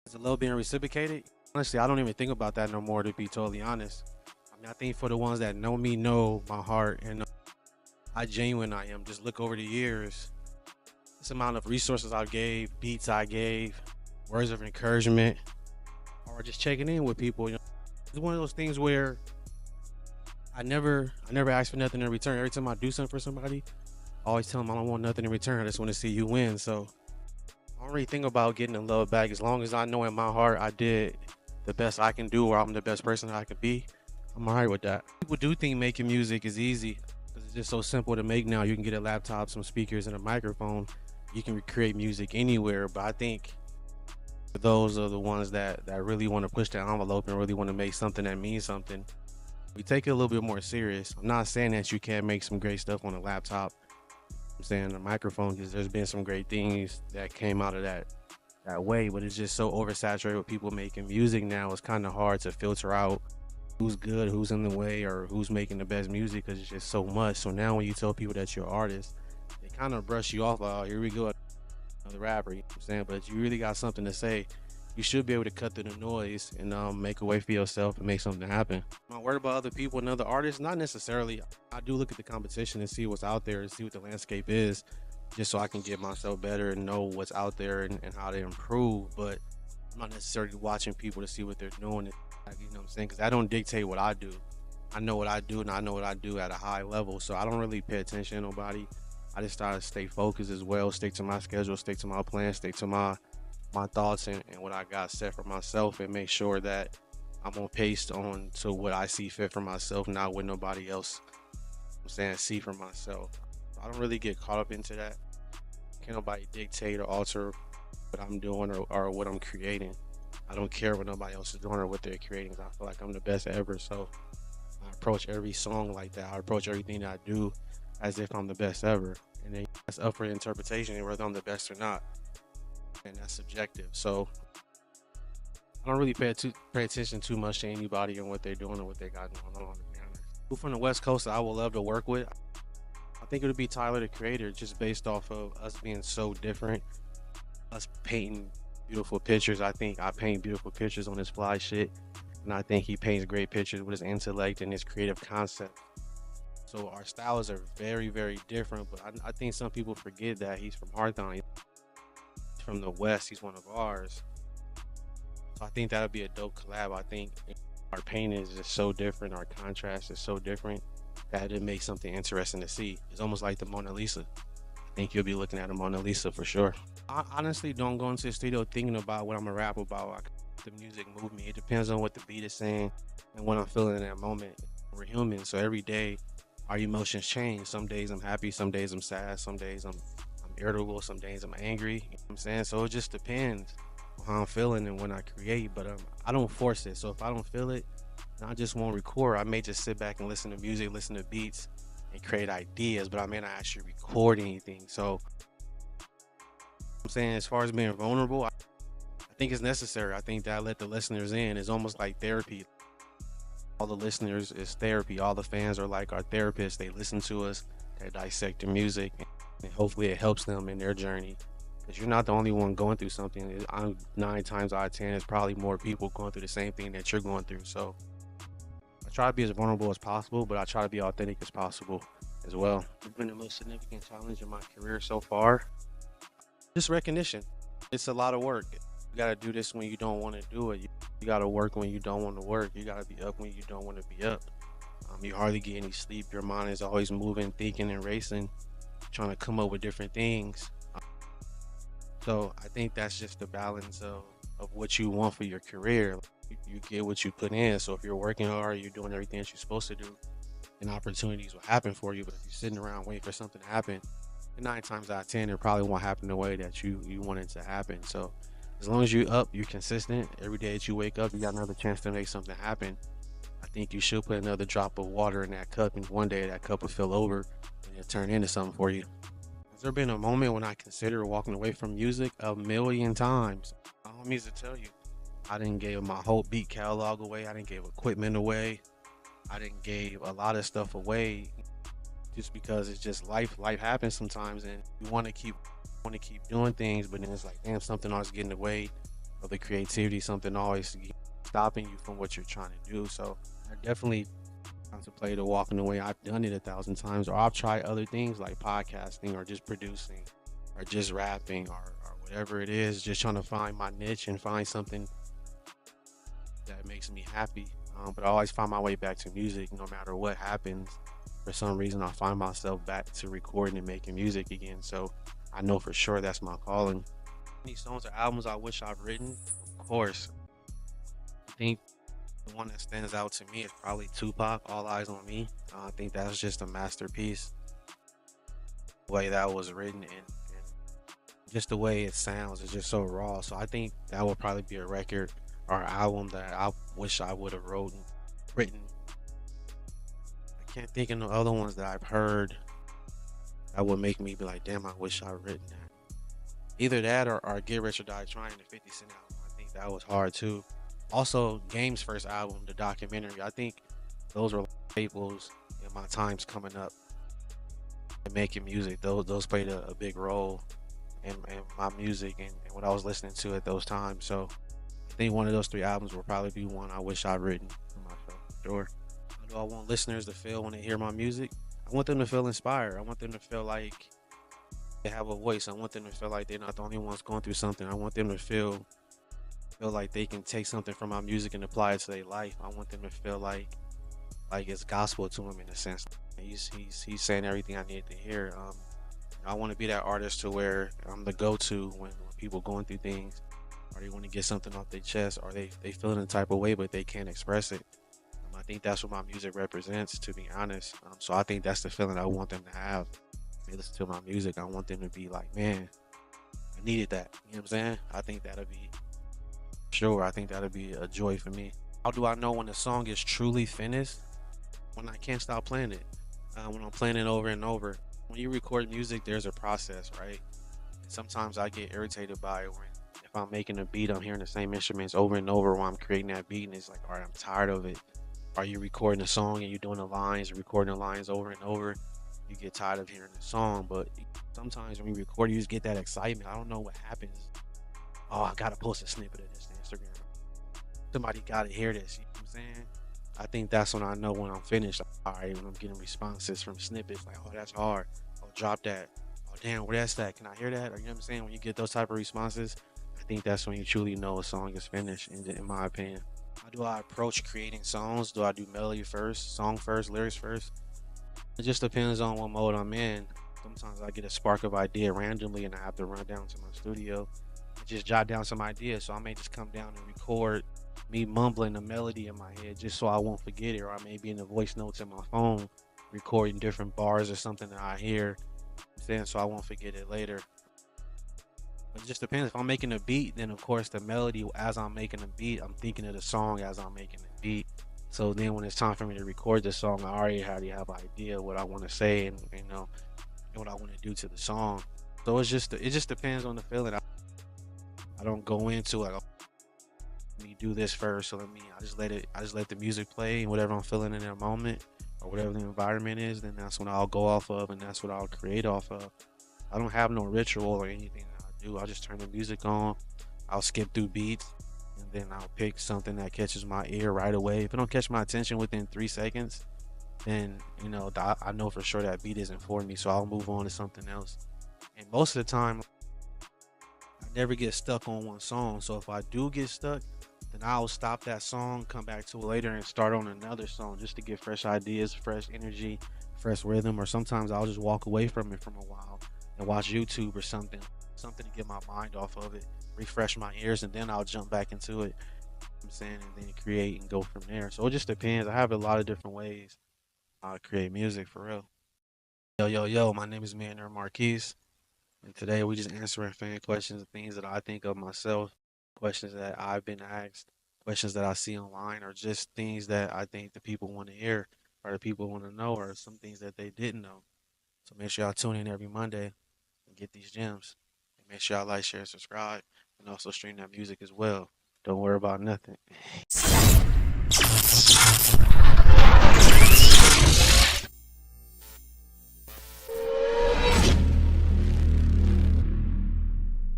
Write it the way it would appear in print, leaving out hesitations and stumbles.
Is the love being reciprocated? Honestly, I don't even think about that no more, to be totally honest. I mean, I think for the ones that know me, know my heart, and know how genuine I am. Just look over the years, this amount of resources I gave, beats I gave, words of encouragement, or just checking in with people. It's one of those things where I never ask for nothing in return. Every time I do something for somebody, I always tell them I don't want nothing in return. I just want to see you win. So I don't really think about getting the love back. As long as I know in my heart I did the best I can do, or I'm the best person I could be, I'm alright with that. People do think making music is easy because it's just so simple to make now. You can get a laptop, some speakers, and a microphone. You can create music anywhere. But I think those are the ones that really want to push the envelope and really want to make something that means something. We take it a little bit more serious. I'm not saying that you can't make some great stuff on a laptop. I'm saying a microphone, because there's been some great things that came out of that way, but it's just so oversaturated with people making music now. It's kind of hard to filter out who's good, who's in the way, or who's making the best music, because it's just so much. So now when you tell people that you're an artist, they kind of brush you off. Oh, here we go, another rapper. You know what I'm saying? But you really got something to say. You should be able to cut through the noise and make a way for yourself and make something happen. Am I worried about other people and other artists? Not necessarily. I do look at the competition and see what's out there and see what the landscape is, just so I can get myself better and know what's out there and how to improve. But I'm not necessarily watching people to see what they're doing. You know what I'm saying? Because I don't dictate what I do. I know what I do, and I know what I do at a high level. So I don't really pay attention to nobody. I just try to stay focused as well, stick to my schedule, stick to my plan, stick to my thoughts and what I got set for myself, and make sure that I'm on pace on to what I see fit for myself, not what nobody else I'm saying see for myself. I don't really get caught up into that. Can't nobody dictate or alter what I'm doing or what I'm creating. I don't care what nobody else is doing or what they're creating. I feel like I'm the best ever. So I approach every song like that. I approach everything that I do as if I'm the best ever. And then that's up for interpretation whether I'm the best or not. And that's subjective. So I don't really pay attention too much to anybody and what they're doing or what they got going on, to be honest. Who from the West Coast that I would love to work with? I think it would be Tyler the Creator, just based off of us being so different, us painting beautiful pictures. I think I paint beautiful pictures on his fly shit, and I think he paints great pictures with his intellect and his creative concept. So our styles are very, very different, but I think some people forget that he's from Hawthorne. He's from the West. He's one of ours. So I think that would be a dope collab. I think our painting is just so different. Our contrast is so different that it makes something interesting to see. It's almost like the Mona Lisa. I think you'll be looking at a Mona Lisa for sure. I honestly don't go into the studio thinking about what I'm gonna rap about. The music move me. It depends on what the beat is saying and what I'm feeling in that moment. We're human, so every day our emotions change. Some days I'm happy, some days I'm sad, some days I'm irritable, some days I'm angry. You know what I'm saying? So it just depends on how I'm feeling and when I create. But I don't force it. So if I don't feel it, then I just won't record. I may just sit back and listen to music, listen to beats, and create ideas, but I may not actually record anything. So I'm saying, as far as being vulnerable, I think it's necessary. I think that I let the listeners in. It's almost like therapy. All the listeners is therapy. All the fans are like our therapists. They listen to us, they dissect the music, and hopefully it helps them in their journey. Because you're not the only one going through something. I'm 9 times out of 10, there's probably more people going through the same thing that you're going through. So I try to be as vulnerable as possible, but I try to be authentic as possible as well. It's been the most significant challenge in my career so far. Just recognition. It's a lot of work. You gotta do this when you don't want to do it. You gotta work when you don't want to work. You gotta be up when you don't want to be up. You hardly get any sleep. Your mind is always moving, thinking, and racing, trying to come up with different things. So I think that's just the balance of what you want for your career. You get what you put in. So if you're working hard, you're doing everything that you're supposed to do, and opportunities will happen for you. But if you're sitting around waiting for something to happen, 9 times out of 10, it probably won't happen the way that you want it to happen. So as long as you're up, you're consistent. Every day that you wake up, you got another chance to make something happen. I think you should put another drop of water in that cup, and one day that cup will fill over and it'll turn into something for you. Has there been a moment when I considered walking away from music? A million times. My homies to tell you, I didn't give my whole beat catalog away. I didn't give equipment away. I didn't give a lot of stuff away, just because it's just life. Life happens sometimes, and you want to keep doing things, but then it's like, damn, something else getting away. of the creativity, something always stopping you from what you're trying to do. So I definitely contemplated walking away. I've done it 1,000 times, or I've tried other things like podcasting or just producing or just rapping or whatever it is, just trying to find my niche and find something that makes me happy. But I always find my way back to music no matter what happens. For some reason, I find myself back to recording and making music again. So I know for sure that's my calling. Any songs or albums I wish I've written? Of course. I think the one that stands out to me is probably Tupac, All Eyes on Me. I think that's just a masterpiece. The way that was written and just the way it sounds is just so raw. So I think that would probably be a record or album that I wish I would have written. I can't think of no other ones that I've heard that would make me be like, damn, I wish I'd written that. Either that or Get Rich or Die Trying, the 50 Cent album. I think that was hard too. Also, Game's first album, the documentary. I think those were staples in my times coming up and making music. Those played a big role in my music and what I was listening to at those times. So I think one of those three albums will probably be one I wish I'd written for myself. Sure. How do I want listeners to feel when they hear my music? I want them to feel inspired. I want them to feel like they have a voice. I want them to feel like they're not the only ones going through something. I want them to feel like they can take something from my music and apply it to their life. I want them to feel like it's gospel to them in a sense. He's saying everything I need to hear. I want to be that artist to where I'm the go-to when people going through things, or they want to get something off their chest, or they feeling a type of way but they can't express it. I think that's what my music represents, to be honest. So I think that's the feeling I want them to have. They listen to my music, I want them to be like, man, I needed that. You know what I'm saying? I think that'll be sure. I think that'll be a joy for me. How do I know when a song is truly finished? When I can't stop playing it. When I'm playing it over and over. When you record music, there's a process, right? And sometimes I get irritated by it when if I'm making a beat, I'm hearing the same instruments over and over while I'm creating that beat, and it's like, all right, I'm tired of it. Are you recording a song and you're doing the lines, recording the lines over and over? You get tired of hearing the song, but sometimes when you record, you just get that excitement. I don't know what happens. Oh, I gotta post a snippet of this to Instagram. Somebody gotta hear this. You know what I'm saying? I think that's when I know when I'm finished. All right, when I'm getting responses from snippets, like, oh, that's hard. Oh, drop that. Oh, damn, where that's that? Can I hear that? Or you know what I'm saying? When you get those type of responses, I think that's when you truly know a song is finished, in my opinion. How do I approach creating songs? Do I do melody first, song first, lyrics first? It just depends on what mode I'm in. Sometimes I get a spark of idea randomly and I have to run down to my studio and just jot down some ideas. So I may just come down and record me mumbling a melody in my head just so I won't forget it, or I may be in the voice notes in my phone recording different bars or something that I hear, then so I won't forget it later. But it just depends. If I'm making a beat, then of course the melody, as I'm making a beat, I'm thinking of the song as I'm making the beat. So then when it's time for me to record the song, I already have an idea what I want to say and and what I want to do to the song. So it just depends on the feeling. I don't go into it. Let me do this first. So I just let the music play and whatever I'm feeling in that moment or whatever the environment is, then that's when I'll go off of and that's what I'll create off of. I don't have no ritual or anything that I do. I'll just turn the music on. I'll skip through beats and then I'll pick something that catches my ear right away. If it don't catch my attention within 3 seconds, then I know for sure that beat isn't for me, so I'll move on to something else. And most of the time I never get stuck on one song. So if I do get stuck, then I'll stop that song, come back to it later and start on another song just to get fresh ideas, fresh energy, fresh rhythm. Or sometimes I'll just walk away from it for a while and watch YouTube or something to get my mind off of it, refresh my ears, and then I'll jump back into it. I'm saying, and then create and go from there. So it just depends. I have a lot of different ways I create music for real. Yo, my name is Millionaire Marquis, and today we just answering fan questions and things that I think of myself, questions that I've been asked, questions that I see online, or just things that I think the people want to hear or the people want to know, or some things that they didn't know. So make sure y'all tune in every Monday and get these gems. And make sure y'all like, share, subscribe, and also stream that music as well. Don't worry about nothing.